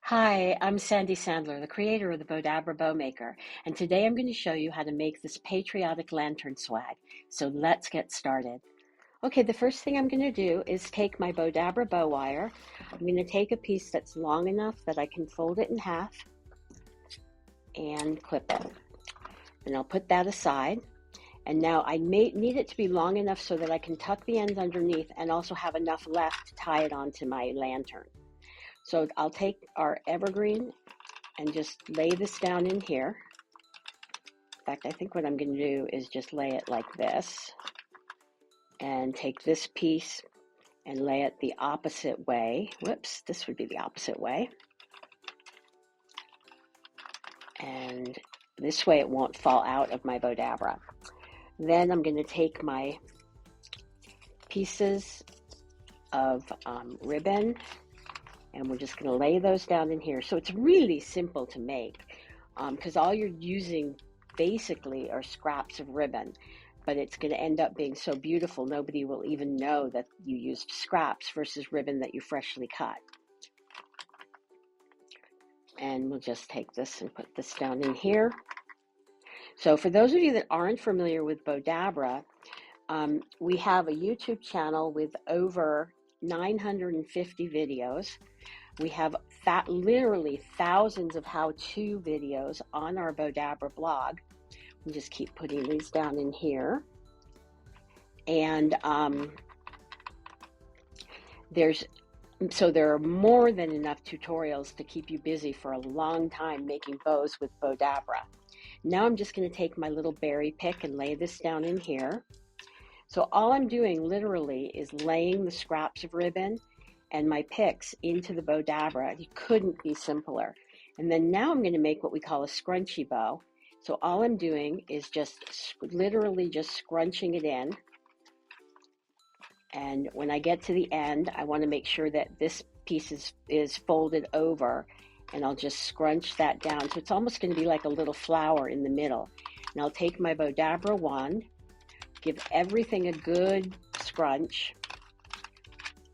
Hi, I'm Sandy Sandler, the creator of the Bowdabra Bow Maker, and today I'm going to show you how to make this Patriotic Lantern Swag. So let's get started. Okay, the first thing I'm going to do is take my Bowdabra Bow Wire. I'm going to take a piece that's long enough that I can fold it in half and clip it. And I'll put that aside. And now I need it to be long enough so that I can tuck the ends underneath and also have enough left to tie it onto my lantern. So I'll take our evergreen and just lay this down in here. In fact, I think what I'm going to do is just lay it like this and take this piece and lay it the opposite way. Whoops, this would be the opposite way. And this way it won't fall out of my Bowdabra. Then I'm going to take my pieces of ribbon and we're just going to lay those down in here. So it's really simple to make because all you're using basically are scraps of ribbon, but it's going to end up being so beautiful nobody will even know that you used scraps versus ribbon that you freshly cut. And we'll just take this and put this down in here. So for those of you that aren't familiar with Bowdabra, we have a YouTube channel with over 950 videos. We have literally thousands of how-to videos on our Bowdabra blog. We just keep putting these down in here. And there are more than enough tutorials to keep you busy for a long time making bows with Bowdabra. Now I'm just going to take my little berry pick and lay this down in here. So all I'm doing literally is laying the scraps of ribbon and my picks into the Bowdabra. It couldn't be simpler. And then now I'm going to make what we call a scrunchy bow. So all I'm doing is just literally just scrunching it in. And when I get to the end, I want to make sure that this piece is folded over, and I'll just scrunch that down. So it's almost going to be like a little flower in the middle. And I'll take my Bowdabra wand, give everything a good scrunch,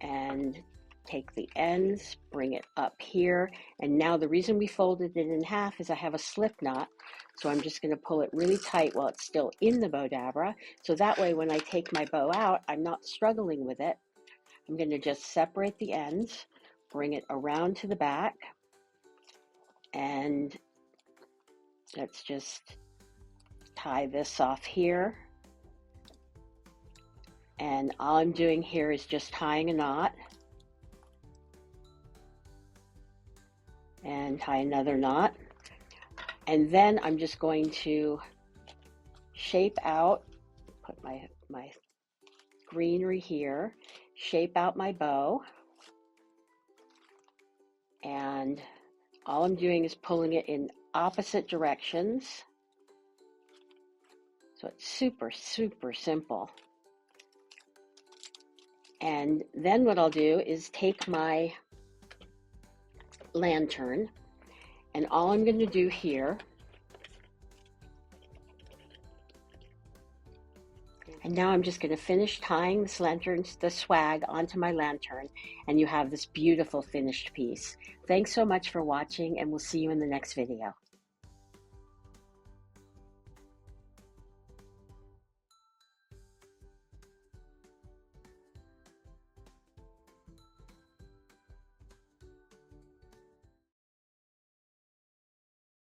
and take the ends, bring it up here. And now the reason we folded it in half is I have a slip knot. So I'm just going to pull it really tight while it's still in the Bowdabra. So that way when I take my bow out, I'm not struggling with it. I'm going to just separate the ends, bring it around to the back, and let's just tie this off here. And all I'm doing here is just tying a knot and tie another knot. And then I'm just going to shape out, put my greenery here, shape out my bow. And all I'm doing is pulling it in opposite directions. So it's super, super simple. And then what I'll do is take my lantern, and all I'm going to do here, and now I'm just going to finish tying this the swag onto my lantern, and you have this beautiful finished piece. Thanks so much for watching, and we'll see you in the next video.